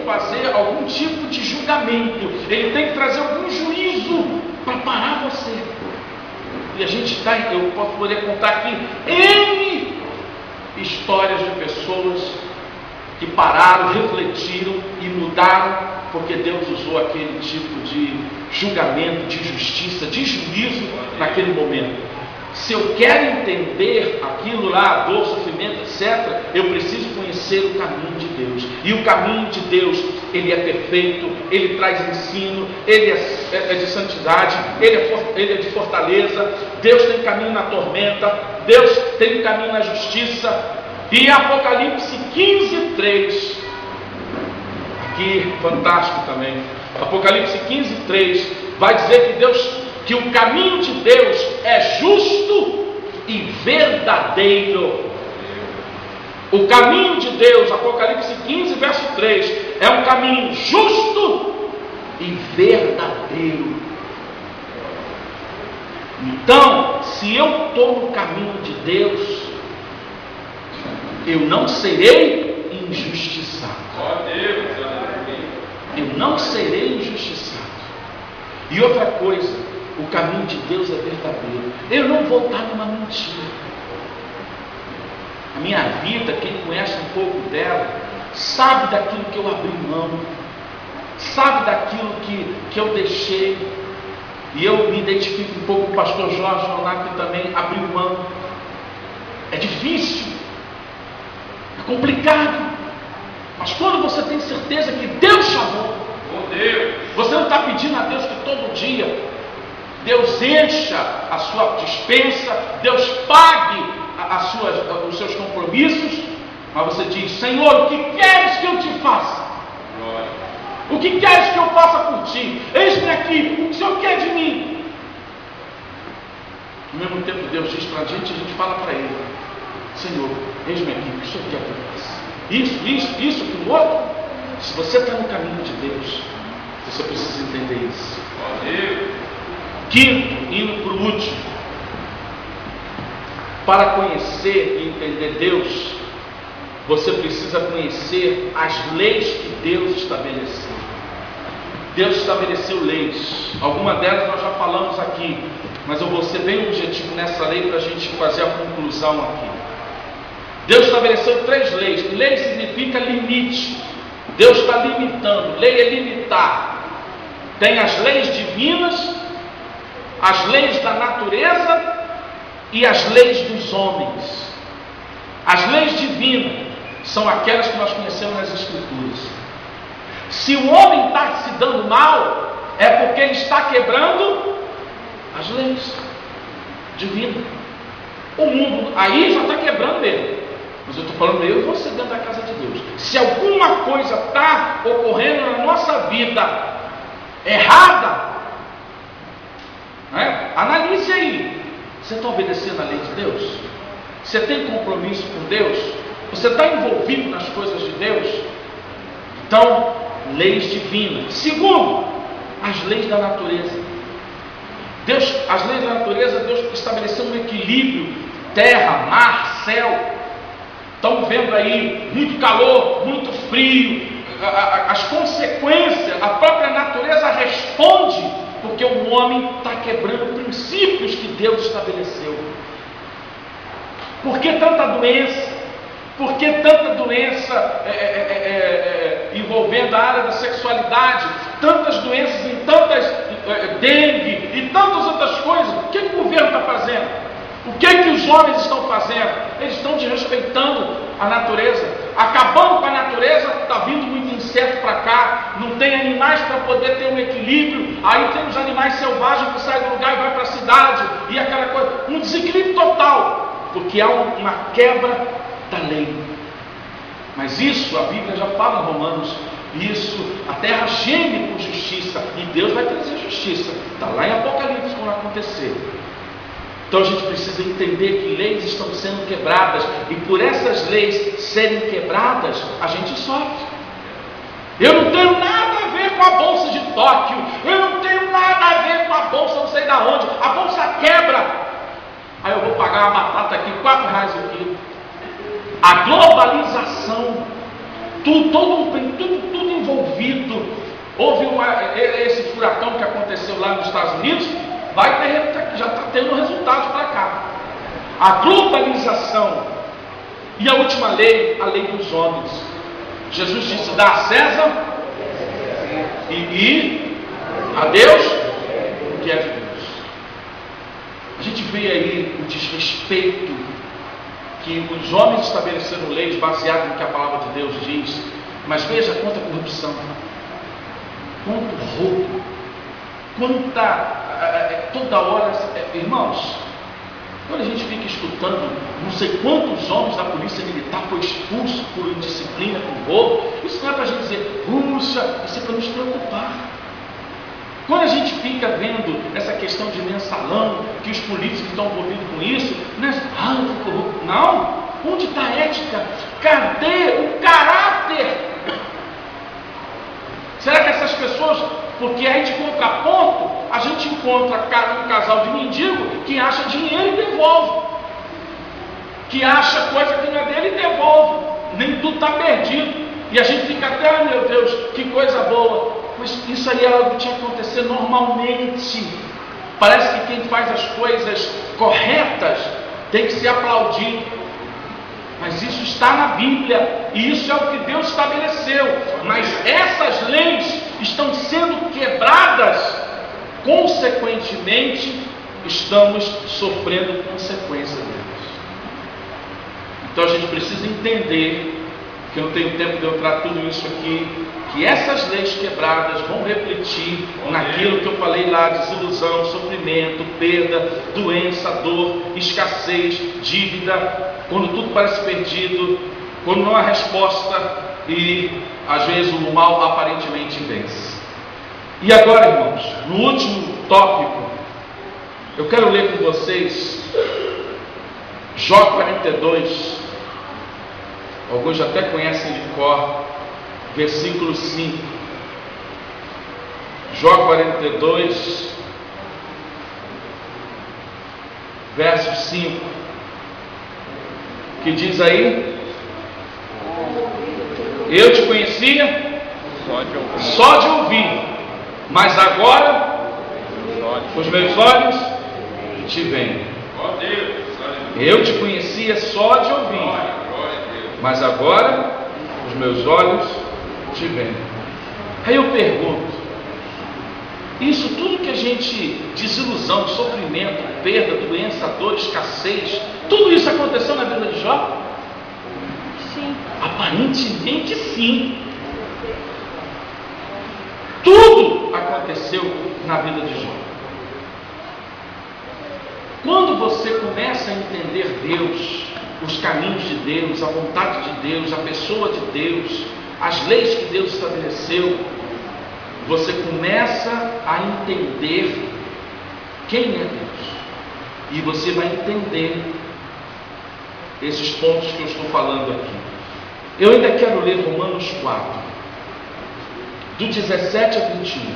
fazer algum tipo de julgamento, ele tem que trazer algum juízo para parar você. E a gente está, eu posso poder contar aqui N histórias de pessoas que pararam, refletiram e mudaram, porque Deus usou aquele tipo de julgamento, de justiça, de juízo naquele momento. Se eu quero entender aquilo lá, dor, sofrimento, etc., eu preciso conhecer o caminho de Deus. E o caminho de Deus, ele é perfeito, ele traz ensino, ele é de santidade, ele é de fortaleza. Deus tem caminho na tormenta, Deus tem caminho na justiça. E Apocalipse 15:3, aqui fantástico também, Apocalipse 15:3 vai dizer que o caminho de Deus é justo e verdadeiro. O caminho de Deus, Apocalipse 15, verso 3, é um caminho justo e verdadeiro. Então, se eu estou no caminho de Deus, eu não serei injustiçado. Eu não serei injustiçado. E outra coisa, o caminho de Deus é verdadeiro. Eu não vou estar numa mentira. A minha vida, quem conhece um pouco dela, sabe daquilo que eu abri mão, sabe daquilo que eu deixei. E eu me identifico um pouco com o pastor Jorge Leonardo, que também abriu mão. É difícil, é complicado, mas quando você tem certeza que Deus chamou, você não está pedindo a Deus que todo dia Deus encha a sua despensa, Deus pague os seus compromissos, mas você diz: Senhor, o que queres que eu te faça? O que queres que eu faça por ti? Eis-me aqui, o que o Senhor quer de mim? Ao mesmo tempo Deus diz para a gente fala para Ele: Senhor, eis-me aqui, o que o Senhor quer que eu faça? Isso, aquilo outro. Se você está no caminho de Deus, você precisa entender isso. Quinto, indo para o último, para conhecer e entender Deus, você precisa conhecer as leis que Deus estabeleceu. Deus estabeleceu leis, algumas delas nós já falamos aqui, mas eu vou ser bem objetivo nessa lei para a gente fazer a conclusão aqui. Deus estabeleceu 3 leis. Lei significa limite. Deus está limitando. Lei é limitar. Tem as leis divinas, as leis da natureza e as leis dos homens. As leis divinas são aquelas que nós conhecemos nas Escrituras. Se o homem está se dando mal, é porque ele está quebrando as leis divinas. O mundo aí já está quebrando mesmo. Mas eu estou falando, eu e você dentro da casa de Deus. Se alguma coisa está ocorrendo na nossa vida errada, né? Analise aí. Você está obedecendo a lei de Deus? Você tem compromisso com Deus? Você está envolvido nas coisas de Deus? Então, leis divinas. Segundo, as leis da natureza. As leis da natureza, Deus estabeleceu um equilíbrio: terra, mar, céu. Estão vendo aí muito calor, muito frio, as consequências, a própria natureza responde, porque o homem está quebrando princípios que Deus estabeleceu. Por que tanta doença? Por que tanta doença envolvendo a área da sexualidade? Tantas doenças, dengue e tantas outras coisas. O que o governo está fazendo? O que os homens estão fazendo? Eles estão desrespeitando a natureza, acabando com a natureza. Está vindo muito inseto para cá, não tem animais para poder ter um equilíbrio. Aí tem os animais selvagens que saem do lugar e vai para a cidade, e aquela coisa, um desequilíbrio total, porque há uma quebra da lei. Mas isso, a Bíblia já fala em Romanos, isso, a terra geme por justiça, e Deus vai trazer justiça. Está lá em Apocalipse quando acontecer. Então a gente precisa entender que leis estão sendo quebradas, e por essas leis serem quebradas, a gente sofre. Eu não tenho nada a ver com a bolsa de Tóquio, eu não tenho nada a ver com a bolsa não sei da onde, a bolsa quebra, aí eu vou pagar uma batata aqui, R$4 o quilo. A globalização tudo envolvido. Houve esse furacão que aconteceu lá nos Estados Unidos, já está tendo resultados para cá. A globalização. E a última lei, a lei dos homens. Jesus disse: dá a César e a Deus o que é de Deus. A gente vê aí o desrespeito que os homens estabeleceram leis baseadas no que a palavra de Deus diz. Mas veja quanta corrupção, quanto roubo, toda hora, irmãos. Quando a gente fica escutando, não sei quantos homens da polícia militar foi expulso por indisciplina, por roubo, isso não é para a gente dizer, puxa, isso é para nos preocupar. Quando a gente fica vendo essa questão de mensalão, que os políticos estão envolvidos com isso, não é, eu fui corrupto. Não, onde está a ética? Cadê o caráter? Será que essas pessoas, porque aí de contraponto, a gente encontra um casal de mendigo que acha dinheiro e devolve, que acha coisa que não é dele e devolve, nem tudo está perdido, e a gente fica até, meu Deus, que coisa boa. Mas isso aí é algo que tinha que acontecer normalmente. Parece que quem faz as coisas corretas tem que ser aplaudido. Mas isso está na Bíblia, e isso é o que Deus estabeleceu. Mas essas leis estão sendo quebradas, consequentemente, estamos sofrendo consequências delas. Então a gente precisa entender, que eu não tenho tempo de eu tratar tudo isso aqui, que essas leis quebradas vão refletir naquilo que eu falei lá: desilusão, sofrimento, perda, doença, dor, escassez, dívida, quando tudo parece perdido, quando não há resposta e às vezes o mal aparentemente vence. E agora, irmãos, no último tópico, eu quero ler com vocês Jó 42, alguns até conhecem de cor, versículo 5. Jó 42, verso 5, que diz aí: eu te conhecia só de ouvir, mas agora os meus olhos te veem. Eu te conhecia só de ouvir, mas agora os meus olhos te veem. Aí eu pergunto, isso tudo que a gente, desilusão, sofrimento, perda, doença, dor, escassez, tudo isso aconteceu na vida de Jó? Sim. Aparentemente sim. Tudo aconteceu na vida de Jó. Quando você começa a entender Deus, os caminhos de Deus, a vontade de Deus, a pessoa de Deus, as leis que Deus estabeleceu, você começa a entender quem é Deus. E você vai entender esses pontos que eu estou falando aqui. Eu ainda quero ler Romanos 4, do 17 a 21.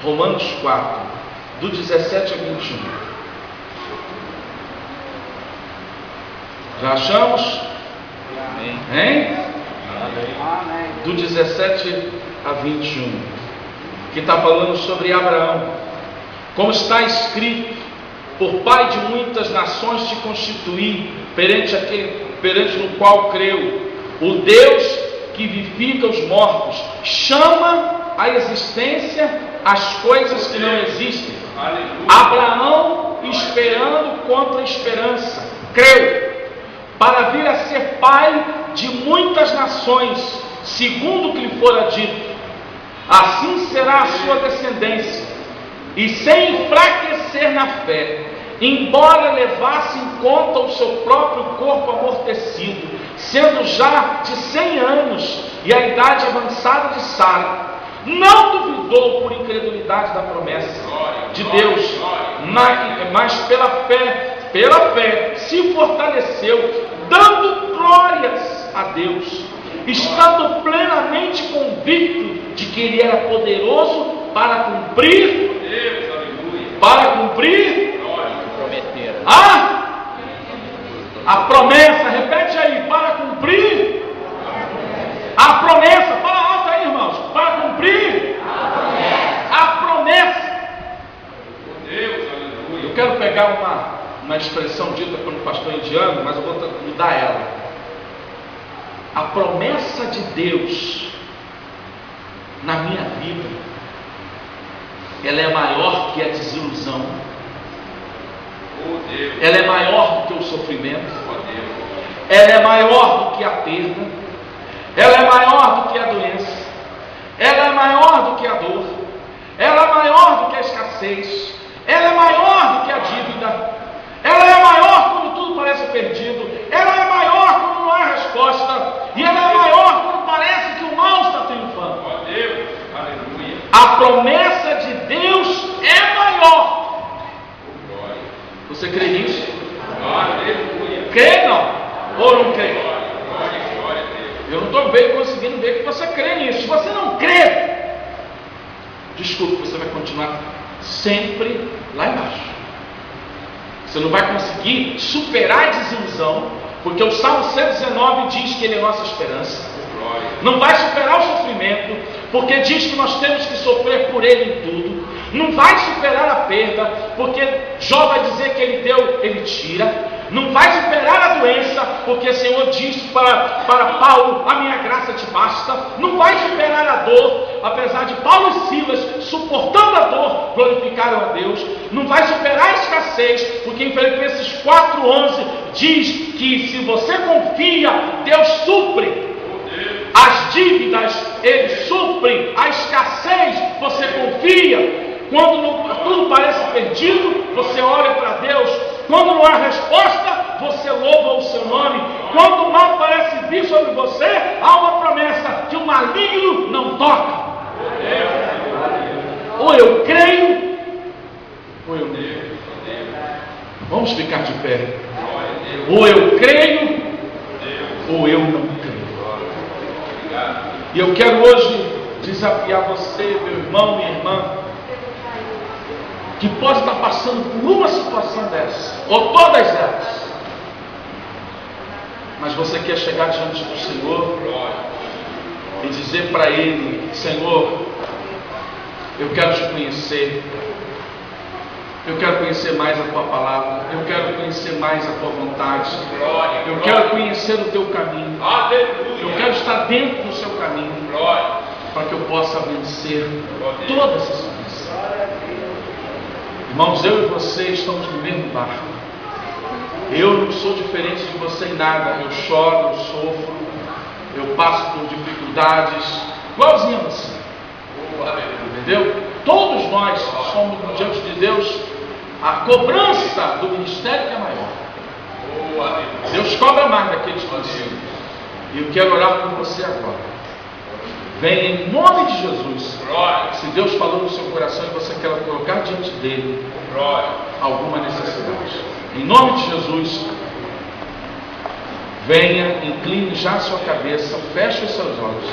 Romanos 4, do 17 a 21. Já achamos? Hein? Do 17 a 21, que está falando sobre Abraão. Como está escrito: por pai de muitas nações te constituí, perante no qual creu, o Deus que vivifica os mortos, chama à existência as coisas que não existem. Aleluia. Abraão, esperando contra a esperança, creu, para vir a ser pai de muitas nações, segundo o que lhe fora dito: assim será a sua descendência. E sem enfraquecer na fé, embora levasse em conta o seu próprio corpo amortecido, sendo já de 100 anos e a idade avançada de Sara, não duvidou por incredulidade da promessa de Deus, mas pela fé se fortaleceu, dando glórias a Deus, estando plenamente convicto de que Ele era poderoso para cumprir a promessa. Repete aí: para cumprir. A promessa, fala alto aí, irmãos, para cumprir a promessa. Eu quero pegar uma expressão dita pelo pastor indiano, mas eu vou mudar ela. A promessa de Deus na minha vida, ela é maior que a desilusão. Ela é maior do que o sofrimento. Ela é maior do que a perda. Ela é maior do que a doença. Ela é maior do que a dor. Ela é maior do que a escassez. Ela é maior do que a dívida. Ela é maior quando tudo parece perdido. Ela é maior quando não há resposta. E ela é maior quando parece que o mal está triunfando. A promessa de Deus é maior. Você crê nisso? Crê não? Ou não crê? Eu não estou conseguindo ver que você crê nisso. Se você não crê, desculpe, você vai continuar sempre lá embaixo. Você não vai conseguir superar a desilusão, porque o Salmo 119 diz que Ele é nossa esperança. Não vai superar o sofrimento, porque diz que nós temos que sofrer por Ele em tudo. Não vai superar a perda, porque Jó vai dizer que Ele deu, Ele tira. Não vai superar a doença, porque o Senhor diz para Paulo, a minha graça te basta. Não vai superar a dor, apesar de Paulo e Silas, suportando a dor, glorificaram a Deus. Não vai superar a escassez, porque em Filipenses 4:11 diz que se você confia, Deus supre. As dívidas, Ele supre. A escassez, você confia. Quando tudo parece perdido, você olha para Deus. Quando não há resposta, você louva o seu nome. Quando o mal parece vir sobre você, há uma promessa que o maligno não toca. Ou eu creio, ou eu não creio. Vamos ficar de pé. Ou eu creio, ou eu não creio. E eu quero hoje desafiar você, meu irmão, minha irmã, que pode estar passando por uma situação dessa, ou todas elas, mas você quer chegar diante do Senhor e dizer para Ele: Senhor, eu quero te conhecer, eu quero conhecer mais a Tua palavra, eu quero conhecer mais a Tua vontade, eu quero conhecer o Teu caminho, eu quero estar dentro do Seu caminho, para que eu possa vencer todas as situações. Irmãos, eu e você estamos no mesmo barco. Eu não sou diferente de você em nada. Eu choro, eu sofro, eu passo por dificuldades, igualzinho a você. Entendeu? Todos nós somos diante de Deus a cobrança do ministério que é maior. Deus cobra mais daqueles que ensinam. E eu quero orar por você agora. Venha em nome de Jesus. Se Deus falou no seu coração e você quer colocar diante dele alguma necessidade, em nome de Jesus, venha, incline já a sua cabeça, feche os seus olhos.